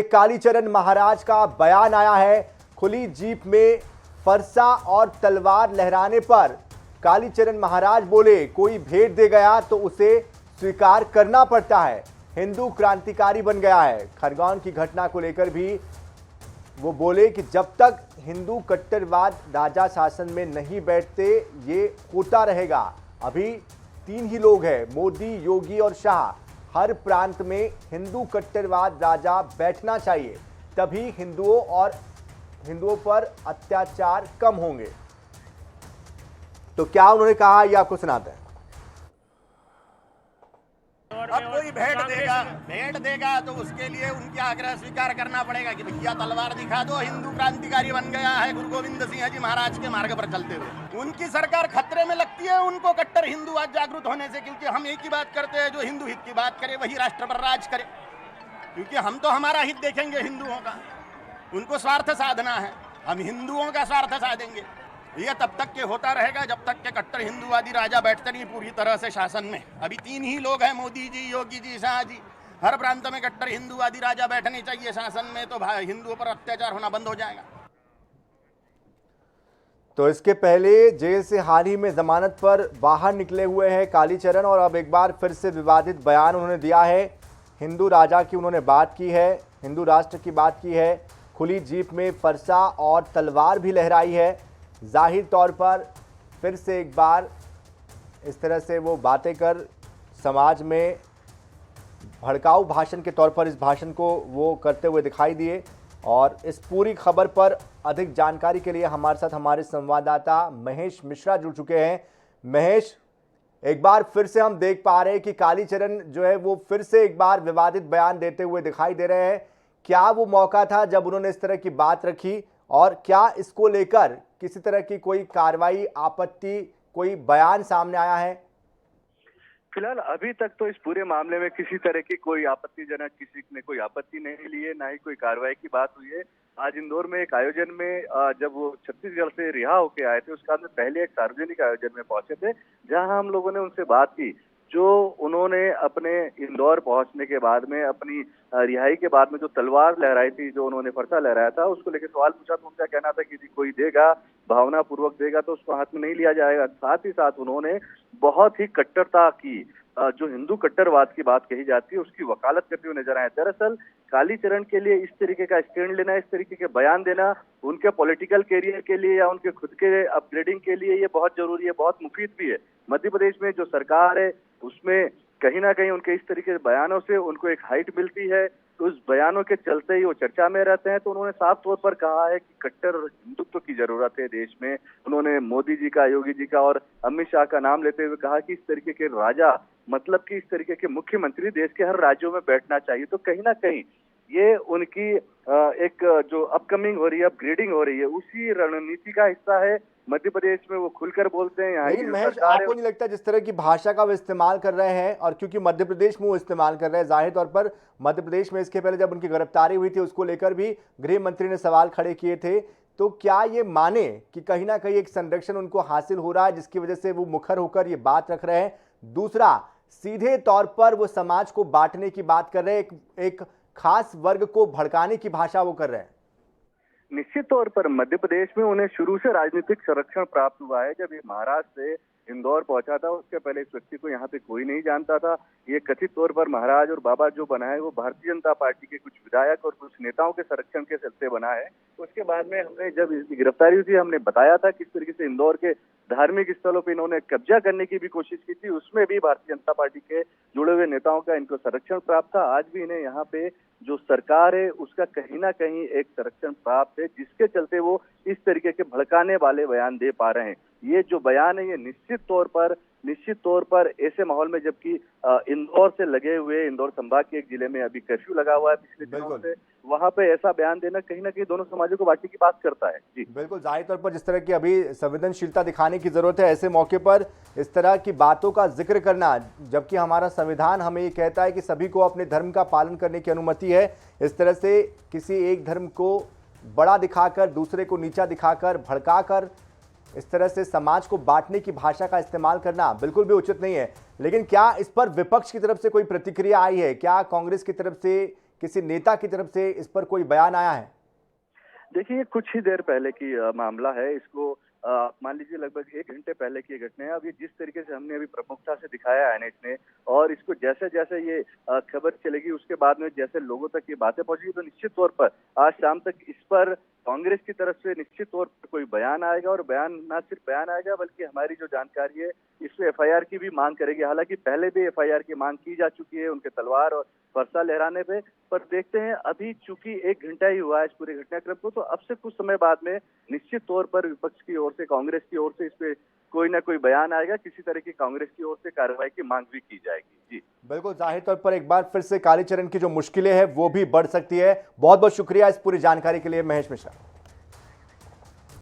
कालीचरण महाराज का बयान आया है। खुली जीप में फरसा और तलवार लहराने पर कालीचरण महाराज बोले, कोई भेंट दे गया तो उसे स्वीकार करना पड़ता है। हिंदू क्रांतिकारी बन गया है। खरगोन की घटना को लेकर भी वो बोले कि जब तक हिंदू कट्टरवाद राजा शासन में नहीं बैठते ये होता रहेगा। अभी 3 ही लोग हैं, मोदी, योगी और शाह। हर प्रांत में हिंदू कट्टरवाद राजा बैठना चाहिए, तभी हिंदुओं पर अत्याचार कम होंगे। तो क्या उन्होंने कहा ये आपको सुनाते हैं। अब कोई भेंट देगा तो उसके लिए उनके आग्रह स्वीकार करना पड़ेगा कि भैया तलवार दिखा दो, हिंदू क्रांतिकारी बन गया है गुरु गोविंद सिंह जी महाराज के मार्ग पर चलते हुए। उनकी सरकार खतरे में लगती है उनको कट्टर हिंदूवाद जागृत होने से, क्योंकि हम एक ही बात करते हैं, जो हिंदू हित की बात करे वही राष्ट्र पर राज करे। क्योंकि हम तो हमारा हित देखेंगे हिंदुओं का, उनको स्वार्थ साधना है, हम हिंदुओं का स्वार्थ साधेंगे। ये तब तक के होता रहेगा जब तक के कट्टर हिंदूवादी राजा बैठते नहीं पूरी तरह से शासन में। अभी 3 ही लोग हैं, मोदी जी, योगी जी, शाह जी। हर प्रांत में कट्टर हिंदूवादी राजा बैठने चाहिए शासन में, तो हिंदुओं पर अत्याचार होना बंद हो जाएगा। तो इसके पहले जेल से हाल ही में जमानत पर बाहर निकले हुए हैं कालीचरण, और अब एक बार फिर से विवादित बयान उन्होंने दिया है। हिंदू राजा की उन्होंने बात की है, हिंदू राष्ट्र की बात की है। खुली जीप में फरसा और तलवार भी लहराई है। जाहिर तौर पर फिर से एक बार इस तरह से वो बातें कर समाज में भड़काऊ भाषण के तौर पर इस भाषण को वो करते हुए दिखाई दिए। और इस पूरी खबर पर अधिक जानकारी के लिए हमारे साथ हमारे संवाददाता महेश मिश्रा जुड़ चुके हैं। महेश, एक बार फिर से हम देख पा रहे हैं कि कालीचरण जो है वो फिर से एक बार विवादित बयान देते हुए दिखाई दे रहे हैं। क्या वो मौका था जब उन्होंने इस तरह की बात रखी, और क्या इसको लेकर किसी तरह की कोई कार्रवाई, आपत्ति, कोई बयान सामने आया है? फिलहाल अभी तक तो इस पूरे मामले में किसी तरह की कोई आपत्तिजनक, किसी ने कोई आपत्ति नहीं ली है, ना ही कोई कार्रवाई की बात हुई है। आज इंदौर में एक आयोजन में जब वो छत्तीसगढ़ से रिहा होके आए थे, उसके बाद में पहले एक सार्वजनिक आयोजन में पहुंचे थे, जहां हम लोगों ने उनसे बात की। जो उन्होंने अपने इंदौर पहुंचने के बाद में, अपनी रिहाई के बाद में जो तलवार लहराई थी, जो उन्होंने फरसा लहराया था, उसको लेकर सवाल पूछा तो उनका कहना था कि कोई देगा, भावना पूर्वक देगा तो उसको हाथ में नहीं लिया जाएगा। साथ ही साथ उन्होंने बहुत ही कट्टरता की, जो हिंदू कट्टरवाद की बात कही जाती है उसकी वकालत करते हुए नजर आए। दरअसल कालीचरण के लिए इस तरीके का स्टैंड लेना, इस तरीके के बयान देना उनके पॉलिटिकल कैरियर के लिए या उनके खुद के अपग्रेडिंग के लिए ये बहुत जरूरी है, बहुत मुफीद भी है। मध्य प्रदेश में जो सरकार है उसमें कहीं ना कहीं उनके इस तरीके के बयानों से उनको एक हाइट मिलती है, तो उस बयानों के चलते ही वो चर्चा में रहते हैं। तो उन्होंने साफ तौर पर कहा है कि कट्टर हिंदुत्व की जरूरत है देश में। उन्होंने मोदी जी का, योगी जी का और अमित शाह का नाम लेते हुए कहा कि इस तरीके के राजा, मतलब कि इस तरीके के मुख्यमंत्री देश के हर राज्यों में बैठना चाहिए। तो कहीं ना कहीं ये उनकी एक जो अपकमिंग हो रही है, अपग्रेडिंग हो रही है, उसी रणनीति का हिस्सा है। मध्य प्रदेश में वो खुलकर बोलते हैं। यहाँ लेकिन महेश, आपको नहीं लगता जिस तरह की भाषा का वो इस्तेमाल कर रहे हैं, और क्योंकि मध्य प्रदेश में वो इस्तेमाल कर रहे हैं, जाहिर तौर पर मध्य प्रदेश में इसके पहले जब उनकी गिरफ्तारी हुई थी उसको लेकर भी गृह मंत्री ने सवाल खड़े किए थे, तो क्या ये माने कि कहीं ना कहीं एक संरक्षण उनको हासिल हो रहा है जिसकी वजह से वो मुखर होकर ये बात रख रहे हैं? दूसरा, सीधे तौर पर वो समाज को बांटने की बात कर रहे हैं, एक खास वर्ग को भड़काने की भाषा वो कर रहे हैं। निश्चित तौर पर मध्य प्रदेश में उन्हें शुरू से राजनीतिक संरक्षण प्राप्त हुआ है। जब ये महाराष्ट्र से इंदौर पहुंचा था उसके पहले इस व्यक्ति को यहाँ पे कोई नहीं जानता था। ये कथित तौर पर महाराज और बाबा जो बना है वो भारतीय जनता पार्टी के कुछ विधायक और कुछ नेताओं के संरक्षण के चलते बना है। उसके बाद में हमने जब इसकी गिरफ्तारी हुई थी, हमने बताया था किस तरीके से इंदौर के धार्मिक स्थलों पर इन्होंने कब्जा करने की भी कोशिश की थी। उसमें भी भारतीय जनता पार्टी के जुड़े हुए नेताओं का इनको संरक्षण प्राप्त था। आज भी इन्हें यहाँ पे जो सरकार है उसका कहीं ना कहीं एक संरक्षण प्राप्त है, जिसके चलते वो इस तरीके के भड़काने वाले बयान दे पा रहे हैं। ये जो बयान है ये निश्चित तौर पर ऐसे माहौल में, जबकि इंदौर से लगे हुए इंदौर संभाग के एक जिले में अभी कर्फ्यू लगा हुआ है पिछले दिनों से, वहां पे ऐसा बयान देना कहीं ना कहीं दोनों समाजों को बांटने की बात करता है। जी बिल्कुल, जाहिर तौर पर जिस तरह की अभी संवेदनशीलता दिखाने की जरूरत है, ऐसे मौके पर इस तरह की बातों का जिक्र करना, जबकि हमारा संविधान हमें ये कहता है कि सभी को अपने धर्म का पालन करने की अनुमति है, इस तरह से किसी एक धर्म को बड़ा दिखाकर, दूसरे को नीचा दिखाकर, भड़काकर इस तरह से समाज को बांटने की भाषा का इस्तेमाल करना बिल्कुल भी उचित नहीं है। लेकिन क्या इस पर विपक्ष की तरफ से कोई प्रतिक्रिया आई है? क्या कांग्रेस की तरफ से किसी नेता की तरफ से इस पर कोई बयान आया है? देखिए, कुछ ही देर पहले की मामला है। इसको मान लीजिए लगभग 1 घंटे पहले की घटना है। अब ये जिस तरीके से हमने अभी प्रमुखता से दिखाया है नेट ने, और इसको जैसे जैसे ये खबर चलेगी उसके बाद में जैसे लोगों तक ये बातें पहुंचेगी, तो निश्चित तौर पर आज शाम तक इस पर कांग्रेस की तरफ से निश्चित तौर पर कोई बयान आएगा। और बयान न सिर्फ बयान आएगा, बल्कि हमारी जो जानकारी है इसमें एफआईआर की भी मांग करेगी। हालांकि पहले भी एफआईआर की मांग की जा चुकी है उनके तलवार और फरसा लहराने पे, पर देखते हैं अभी चूंकि 1 घंटा ही हुआ है इस पूरे घटनाक्रम को, तो अब से कुछ समय बाद में निश्चित तौर पर विपक्ष की ओर से, कांग्रेस की ओर से इस पे कोई ना कोई बयान आएगा। किसी तरह की कांग्रेस की ओर से कार्रवाई की मांग भी की जाएगी। जी बिल्कुल, जाहिर तौर पर एक बार फिर से कालीचरण की जो मुश्किलें हैं वो भी बढ़ सकती है। बहुत बहुत शुक्रिया इस पूरी जानकारी के लिए महेश मिश्रा।